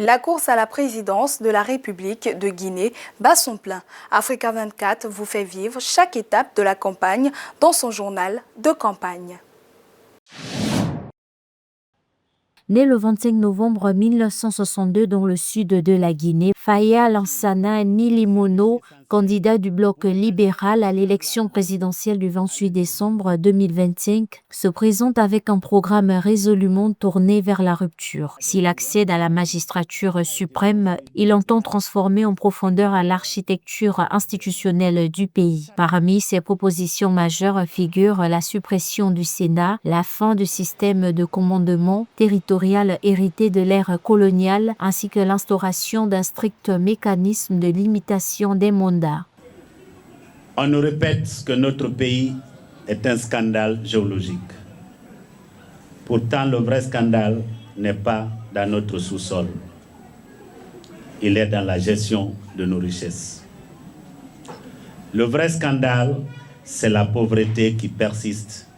La course à la présidence de la République de Guinée bat son plein. Africa 24 vous fait vivre chaque étape de la campagne dans son journal de campagne. Né le 25 novembre 1962 dans le sud de la Guinée, Faye Lansana Nilimono, candidat du bloc libéral à l'élection présidentielle du 28 décembre 2025, se présente avec un programme résolument tourné vers la rupture. S'il accède à la magistrature suprême, il entend transformer en profondeur l'architecture institutionnelle du pays. Parmi ses propositions majeures figurent la suppression du Sénat, la fin du système de commandement territorial hérité de l'ère coloniale ainsi que l'instauration d'un strict mécanisme de limitation des mandats. On nous répète que notre pays est un scandale géologique. Pourtant, le vrai scandale n'est pas dans notre sous-sol. Il est dans la gestion de nos richesses. Le vrai scandale, c'est la pauvreté qui persiste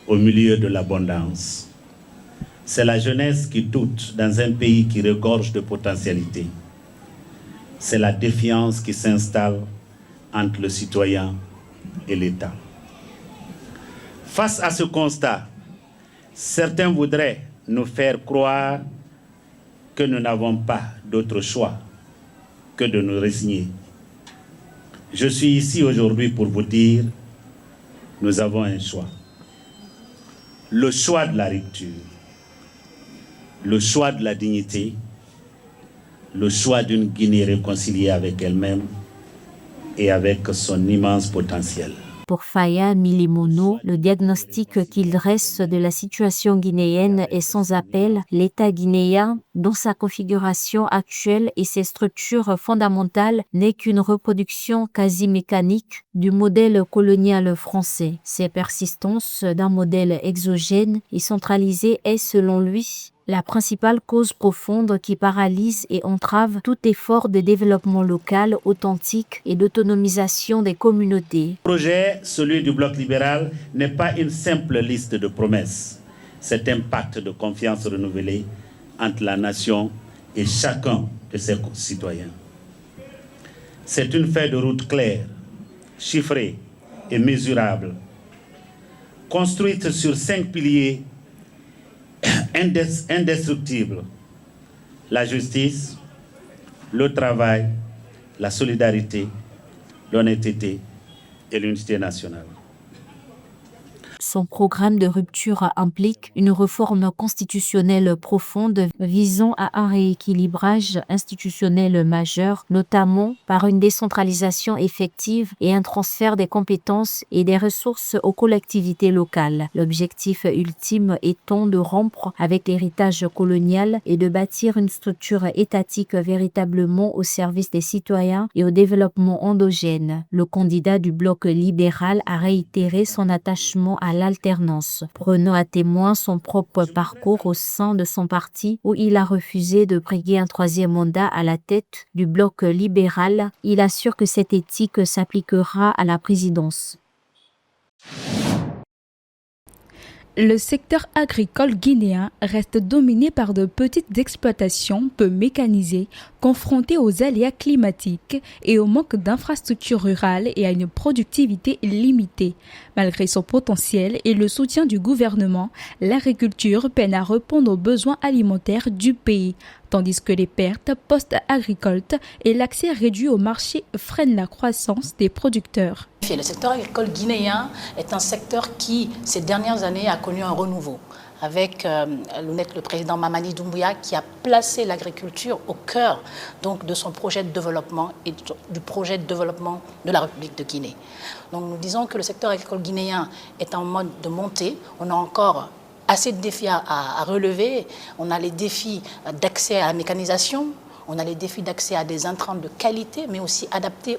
au milieu de l'abondance. C'est la jeunesse qui doute dans un pays qui regorge de potentialités. C'est la défiance qui s'installe entre le citoyen et l'État. Face à ce constat, certains voudraient nous faire croire que nous n'avons pas d'autre choix que de nous résigner. Je suis ici aujourd'hui pour vous dire, nous avons un choix. Le choix de la rupture. Le choix de la dignité, le choix d'une Guinée réconciliée avec elle-même et avec son immense potentiel. Pour Faye Milimono, le diagnostic qu'il dresse de la situation guinéenne est sans appel. L'État guinéen, dans sa configuration actuelle et ses structures fondamentales, n'est qu'une reproduction quasi mécanique du modèle colonial français. Ses persistances d'un modèle exogène et centralisé est, selon lui, la principale cause profonde qui paralyse et entrave tout effort de développement local, authentique et d'autonomisation des communautés. Le projet, celui du bloc libéral, n'est pas une simple liste de promesses. C'est un pacte de confiance renouvelé entre la nation et chacun de ses citoyens. C'est une feuille de route claire, chiffrée et mesurable, construite sur 5 piliers indestructibles: la justice, le travail, la solidarité, l'honnêteté et l'unité nationale. Son programme de rupture implique une réforme constitutionnelle profonde visant à un rééquilibrage institutionnel majeur, notamment par une décentralisation effective et un transfert des compétences et des ressources aux collectivités locales. L'objectif ultime étant de rompre avec l'héritage colonial et de bâtir une structure étatique véritablement au service des citoyens et au développement endogène. Le candidat du bloc libéral a réitéré son attachement à l'alternance, prenant à témoin son propre parcours au sein de son parti où il a refusé de briguer un 3e mandat à la tête du bloc libéral. Il assure que cette éthique s'appliquera à la présidence. Le secteur agricole guinéen reste dominé par de petites exploitations peu mécanisées, confrontées aux aléas climatiques et au manque d'infrastructures rurales et à une productivité limitée. Malgré son potentiel et le soutien du gouvernement, l'agriculture peine à répondre aux besoins alimentaires du pays, tandis que les pertes post-agricoles et l'accès réduit au marché freinent la croissance des producteurs. Le secteur agricole guinéen est un secteur qui, ces dernières années, a connu un renouveau avec le président Mamadi Doumbouya qui a placé l'agriculture au cœur donc, de son projet de développement et du projet de développement de la République de Guinée. Donc nous disons que le secteur agricole guinéen est en mode de montée. On a encore assez de défis à relever. On a les défis d'accès à la mécanisation, on a les défis d'accès à des intrants de qualité, mais aussi adaptés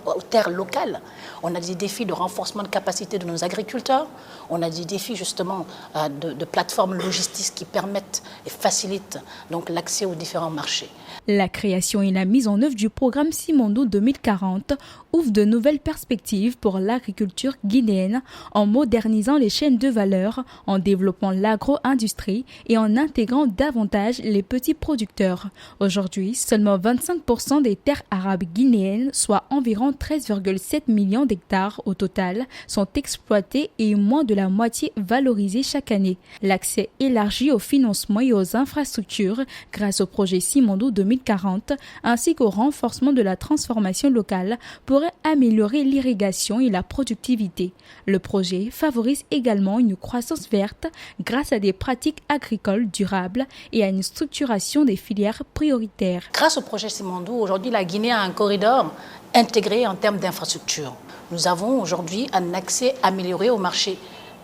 aux terres locales. On a des défis de renforcement de capacité de nos agriculteurs. On a des défis justement de plateformes logistiques qui permettent et facilitent donc l'accès aux différents marchés. La création et la mise en œuvre du programme Simondo 2040 ouvre de nouvelles perspectives pour l'agriculture guinéenne en modernisant les chaînes de valeur, en développant l'agro-industrie et en intégrant davantage les petits producteurs. Aujourd'hui, seulement 25% des terres arables guinéennes, soit environ 13,7 millions d'hectares au total, sont exploitées et moins de la moitié valorisées chaque année. L'accès élargi au financement et aux infrastructures grâce au projet Simandou 2040 ainsi qu'au renforcement de la transformation locale pourrait améliorer l'irrigation et la productivité. Le projet favorise également une croissance verte grâce à des pratiques agricoles durables et à une structuration des filières prioritaires. Grâce au projet Simandou, aujourd'hui la Guinée a un corridor intégré en termes d'infrastructures. Nous avons aujourd'hui un accès amélioré au marché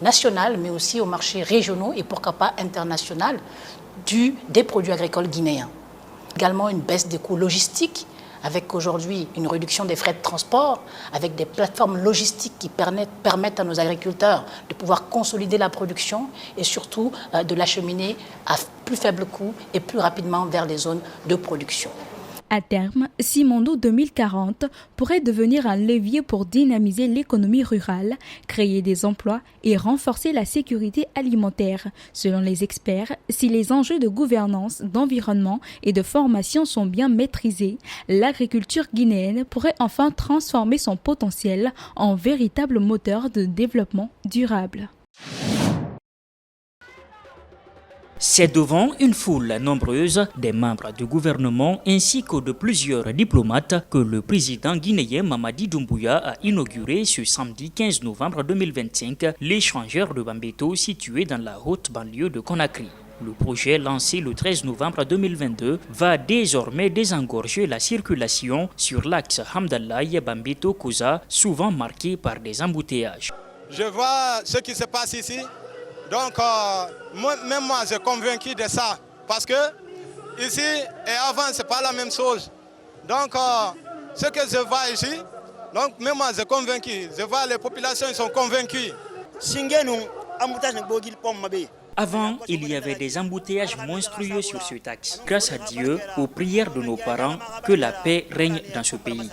national, mais aussi aux marchés régionaux et pourquoi pas international des produits agricoles guinéens. Également une baisse des coûts logistiques, avec aujourd'hui une réduction des frais de transport, avec des plateformes logistiques qui permettent à nos agriculteurs de pouvoir consolider la production et surtout de l'acheminer à plus faible coût et plus rapidement vers les zones de production. À terme, Simandou 2040 pourrait devenir un levier pour dynamiser l'économie rurale, créer des emplois et renforcer la sécurité alimentaire. Selon les experts, si les enjeux de gouvernance, d'environnement et de formation sont bien maîtrisés, l'agriculture guinéenne pourrait enfin transformer son potentiel en véritable moteur de développement durable. C'est devant une foule nombreuse des membres du gouvernement ainsi que de plusieurs diplomates que le président guinéen Mamadi Doumbouya a inauguré ce samedi 15 novembre 2025 l'échangeur de Bambeto situé dans la haute banlieue de Conakry. Le projet lancé le 13 novembre 2022 va désormais désengorger la circulation sur l'axe Hamdallaye-Bambeto-Koza, souvent marqué par des embouteillages. Je vois ce qui se passe ici. Donc, moi, je suis convaincu de ça. Parce que ici et avant, ce n'est pas la même chose. Donc, ce que je vois ici, donc, même moi, je suis convaincu. Je vois les populations, ils sont convaincus. Avant, il y avait des embouteillages monstrueux sur cet axe. Grâce à Dieu, aux prières de nos parents, que la paix règne dans ce pays.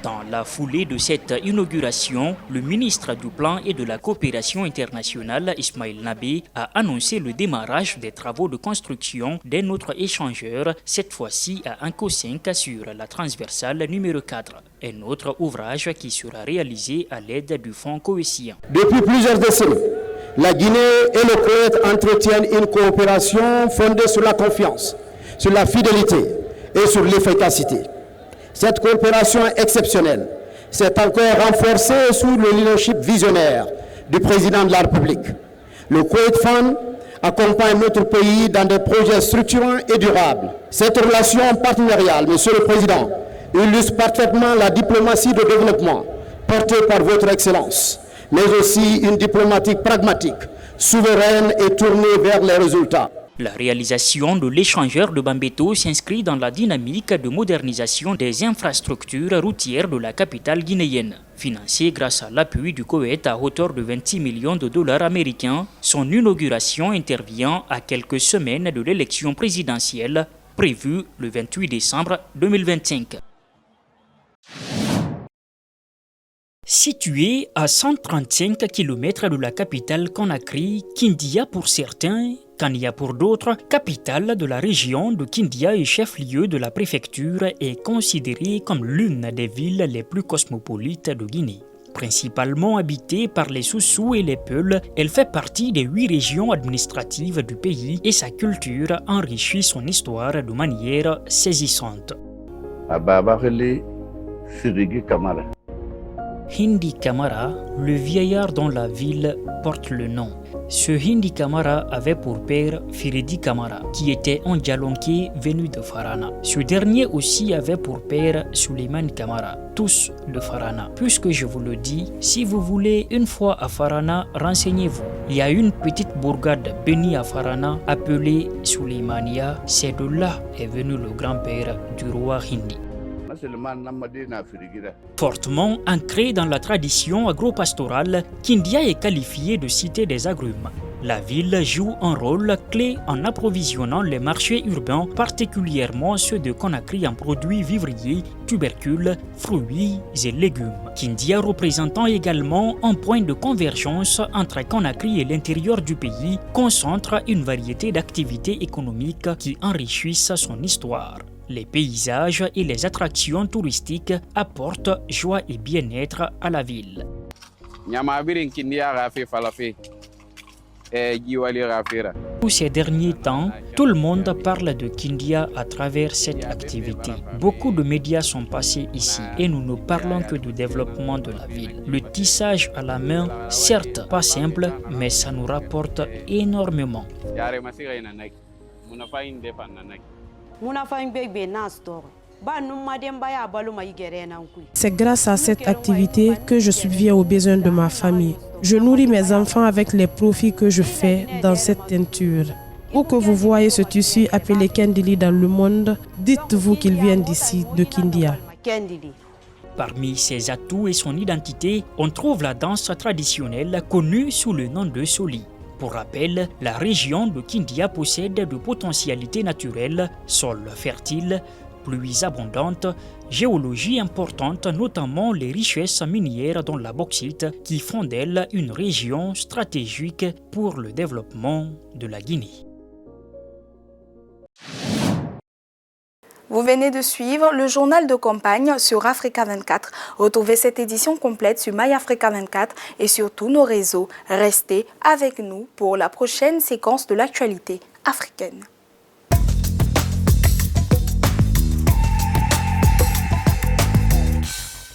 Dans la foulée de cette inauguration, le ministre du Plan et de la Coopération internationale, Ismaël Nabé, a annoncé le démarrage des travaux de construction d'un autre échangeur, cette fois-ci à Anko 5 sur la transversale numéro 4. Un autre ouvrage qui sera réalisé à l'aide du Fonds Cohésion. Depuis plusieurs décennies, la Guinée et le Koweït entretiennent une coopération fondée sur la confiance, sur la fidélité et sur l'efficacité. Cette coopération exceptionnelle s'est encore renforcée sous le leadership visionnaire du président de la République. Le Koweït Fund accompagne notre pays dans des projets structurants et durables. Cette relation partenariale, Monsieur le Président, illustre parfaitement la diplomatie de développement portée par votre Excellence, mais aussi une diplomatie pragmatique, souveraine et tournée vers les résultats. La réalisation de l'échangeur de Bambeto s'inscrit dans la dynamique de modernisation des infrastructures routières de la capitale guinéenne. Financée grâce à l'appui du Koweït à hauteur de 26 millions de dollars américains, son inauguration intervient à quelques semaines de l'élection présidentielle prévue le 28 décembre 2025. Situé à 135 km de la capitale Conakry, Kindia pour certains, Kania pour d'autres, capitale de la région de Kindia et chef-lieu de la préfecture, est considérée comme l'une des villes les plus cosmopolites de Guinée. Principalement habitée par les Soussous et les Peuls, elle fait partie des 8 régions administratives du pays et sa culture enrichit son histoire de manière saisissante. Hindi Kamara, le vieillard dont la ville porte le nom. Ce Hindi Kamara avait pour père Firidi Kamara, qui était un Djalonké venu de Farana. Ce dernier aussi avait pour père Suleiman Kamara, tous de Farana. Puisque je vous le dis, si vous voulez une fois à Farana, renseignez-vous. Il y a une petite bourgade bénie à Farana appelée Suleimania. C'est de là est venu le grand-père du roi Hindi. Fortement ancré dans la tradition agro-pastorale, Kindia est qualifié de cité des agrumes. La ville joue un rôle clé en approvisionnant les marchés urbains, particulièrement ceux de Conakry en produits vivriers, tubercules, fruits et légumes. Kindia représentant également un point de convergence entre Conakry et l'intérieur du pays, concentre une variété d'activités économiques qui enrichissent son histoire. Les paysages et les attractions touristiques apportent joie et bien-être à la ville. Tous ces derniers temps, tout le monde parle de Kindia à travers cette activité. Beaucoup de médias sont passés ici et nous ne parlons que du développement de la ville. Le tissage à la main, certes pas simple, mais ça nous rapporte énormément. C'est grâce à cette activité que je subviens aux besoins de ma famille. Je nourris mes enfants avec les profits que je fais dans cette teinture. Où que vous voyez ce tissu appelé Kendili dans le monde, dites-vous qu'il vient d'ici, de Kindia. Parmi ses atouts et son identité, on trouve la danse traditionnelle connue sous le nom de Soli. Pour rappel, la région de Kindia possède de potentialités naturelles, sols fertiles, pluies abondantes, géologie importante, notamment les richesses minières dans la bauxite qui font d'elle une région stratégique pour le développement de la Guinée. Vous venez de suivre le journal de campagne sur Africa 24. Retrouvez cette édition complète sur MyAfrica 24 et sur tous nos réseaux. Restez avec nous pour la prochaine séquence de l'actualité africaine.